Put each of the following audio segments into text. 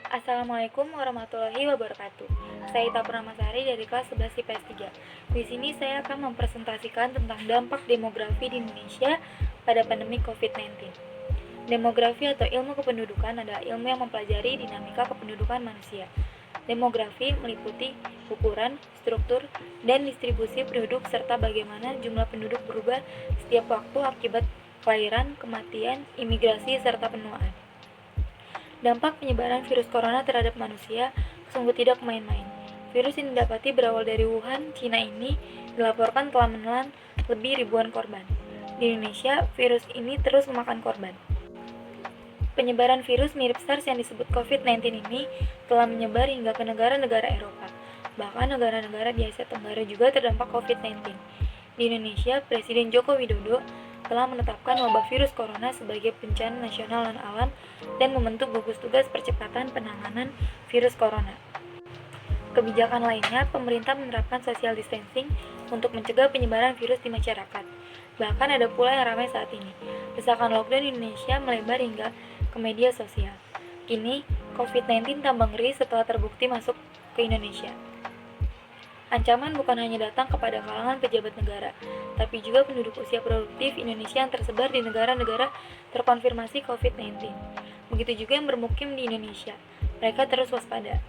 Assalamualaikum warahmatullahi wabarakatuh. Saya Ita Purnamasari dari kelas 11 IPS 3. Di sini saya akan mempresentasikan tentang dampak demografi di Indonesia pada pandemi COVID-19. Demografi atau ilmu kependudukan adalah ilmu yang mempelajari dinamika kependudukan manusia. Demografi meliputi ukuran, struktur, dan distribusi penduduk serta bagaimana jumlah penduduk berubah setiap waktu akibat kelahiran, kematian, imigrasi, serta penuaan. Dampak penyebaran virus corona terhadap manusia sungguh tidak main-main. Virus yang didapati berawal dari Wuhan, Cina ini dilaporkan telah menelan lebih ribuan korban. Di Indonesia, virus ini terus memakan korban. Penyebaran virus mirip SARS yang disebut COVID-19 ini telah menyebar hingga ke negara-negara Eropa. Bahkan negara-negara di Asia Tenggara juga terdampak COVID-19. Di Indonesia, Presiden Joko Widodo telah menetapkan wabah virus corona sebagai bencana nasional dan alam dan membentuk gugus tugas percepatan penanganan virus corona. Kebijakan lainnya, pemerintah menerapkan social distancing untuk mencegah penyebaran virus di masyarakat. Bahkan ada pula yang ramai saat ini. Desakan lockdown di Indonesia melebar hingga ke media sosial. Kini, COVID-19 tambah ngeri setelah terbukti masuk ke Indonesia. Ancaman bukan hanya datang kepada kalangan pejabat negara, tapi juga penduduk usia produktif Indonesia yang tersebar di negara-negara terkonfirmasi COVID-19. Begitu juga yang bermukim di Indonesia. Mereka terus waspada.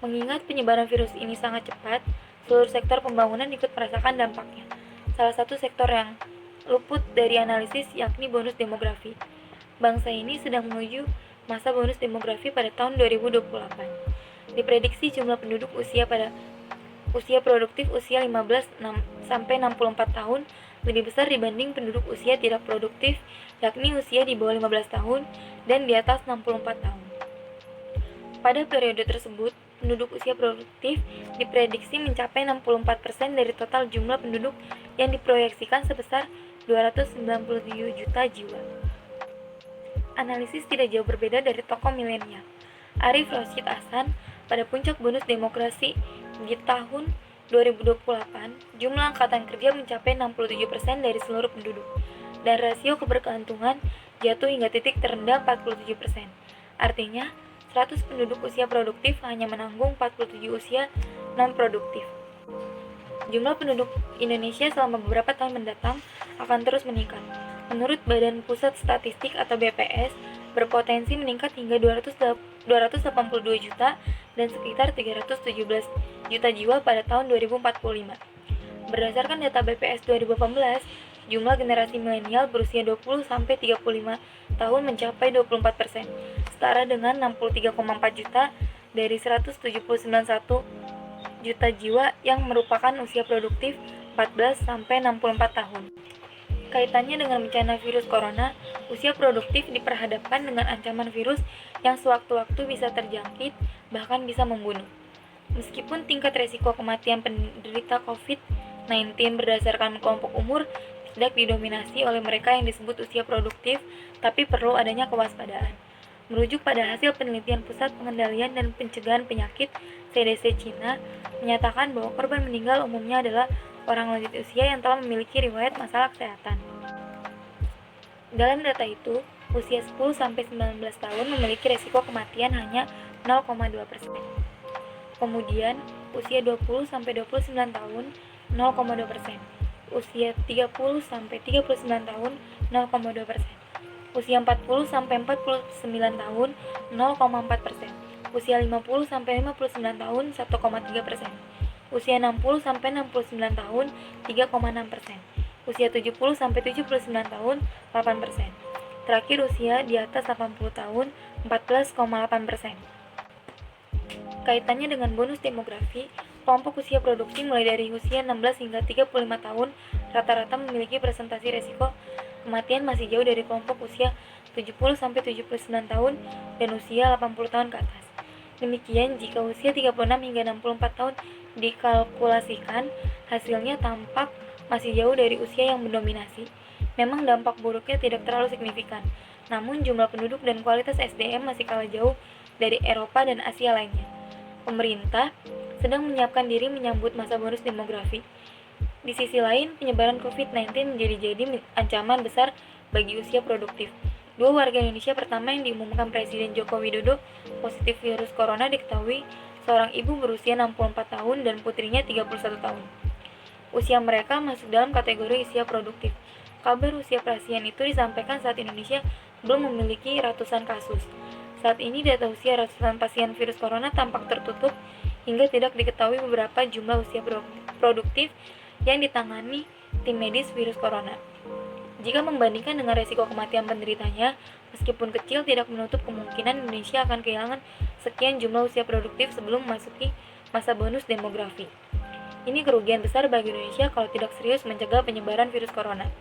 Mengingat penyebaran virus ini sangat cepat, seluruh sektor pembangunan ikut merasakan dampaknya. Salah satu sektor yang luput dari analisis yakni bonus demografi. Bangsa ini sedang menuju masa bonus demografi pada tahun 2028. Diprediksi jumlah penduduk usia produktif usia 15 sampai 64 tahun lebih besar dibanding penduduk usia tidak produktif, yakni usia di bawah 15 tahun dan di atas 64 tahun. Pada periode tersebut, penduduk usia produktif diprediksi mencapai 64% dari total jumlah penduduk yang diproyeksikan sebesar 297 juta jiwa. Analisis tidak jauh berbeda dari tokoh milenial. Arif Rashid Hasan, pada puncak bonus demokrasi di tahun 2028, jumlah angkatan kerja mencapai 67% dari seluruh penduduk, dan rasio kebergantungan jatuh hingga titik terendah 47%. Artinya, 100 penduduk usia produktif hanya menanggung 47 usia non-produktif. Jumlah penduduk Indonesia selama beberapa tahun mendatang akan terus meningkat. Menurut Badan Pusat Statistik atau BPS, berpotensi meningkat hingga 282 juta dan sekitar 317 juta jiwa pada tahun 2045. Berdasarkan data BPS 2018, jumlah generasi milenial berusia 20-35 tahun mencapai 24%, setara dengan 63,4 juta dari 179,1 juta jiwa yang merupakan usia produktif 14-64 tahun. Kaitannya dengan bencana virus corona, usia produktif diperhadapkan dengan ancaman virus yang sewaktu-waktu bisa terjangkit, bahkan bisa membunuh. Meskipun tingkat resiko kematian penderita COVID-19 berdasarkan kelompok umur tidak didominasi oleh mereka yang disebut usia produktif, tapi perlu adanya kewaspadaan. Merujuk pada hasil penelitian Pusat Pengendalian dan Pencegahan Penyakit CDC Cina, menyatakan bahwa korban meninggal umumnya adalah orang lanjut usia yang telah memiliki riwayat masalah kesehatan. Dalam data itu, usia 10-19 tahun memiliki risiko kematian hanya 0,2%. Kemudian, usia 20-29 tahun 0,2%. Usia 30-39 tahun 0,2%. Usia 40-49 tahun 0,4%. Usia 50-59 tahun 1,3%. Usia 60-69 tahun 3,6%. Usia 70-79 tahun 8%. Terakhir usia di atas 80 tahun 14,8%. Kaitannya dengan bonus demografi, kelompok usia produksi mulai dari usia 16 hingga 35 tahun rata-rata memiliki presentasi resiko kematian masih jauh dari kelompok usia 70-79 tahun dan usia 80 tahun ke atas. Demikian, jika usia 36 hingga 64 tahun dikalkulasikan, hasilnya tampak masih jauh dari usia yang mendominasi. Memang dampak buruknya tidak terlalu signifikan, namun jumlah penduduk dan kualitas SDM masih kalah jauh dari Eropa dan Asia lainnya. Pemerintah sedang menyiapkan diri menyambut masa bonus demografi. Di sisi lain, penyebaran COVID-19 menjadi ancaman besar bagi usia produktif. Dua warga Indonesia pertama yang diumumkan Presiden Joko Widodo positif virus corona diketahui seorang ibu berusia 64 tahun dan putrinya 31 tahun. Usia mereka masuk dalam kategori usia produktif. Kabar usia pasien itu disampaikan saat Indonesia belum memiliki ratusan kasus. Saat ini data usia ratusan pasien virus corona tampak tertutup hingga tidak diketahui beberapa jumlah usia produktif yang ditangani tim medis virus corona. Jika membandingkan dengan resiko kematian penderitanya, meskipun kecil tidak menutup kemungkinan Indonesia akan kehilangan sekian jumlah usia produktif sebelum memasuki masa bonus demografi. Ini kerugian besar bagi Indonesia kalau tidak serius mencegah penyebaran virus corona.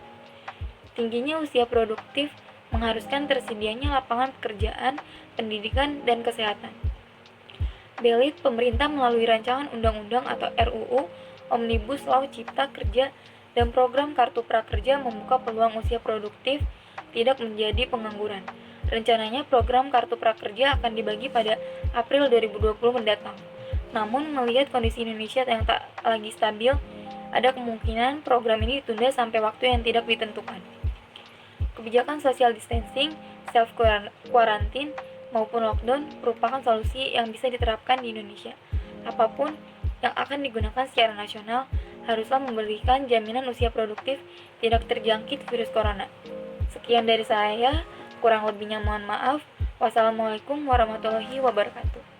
Tingginya usia produktif mengharuskan tersedianya lapangan pekerjaan, pendidikan, dan kesehatan. Belit, pemerintah melalui rancangan undang-undang atau RUU, Omnibus Law Cipta Kerja, dan program Kartu Prakerja membuka peluang usia produktif tidak menjadi pengangguran. Rencananya program Kartu Prakerja akan dibagi pada April 2020 mendatang. Namun melihat kondisi Indonesia yang tak lagi stabil, ada kemungkinan program ini ditunda sampai waktu yang tidak ditentukan. Kebijakan social distancing, self-quarantine, maupun lockdown merupakan solusi yang bisa diterapkan di Indonesia. Apapun yang akan digunakan secara nasional haruslah memberikan jaminan usia produktif tidak terjangkit virus corona. Sekian dari saya, kurang lebihnya mohon maaf. Wassalamualaikum warahmatullahi wabarakatuh.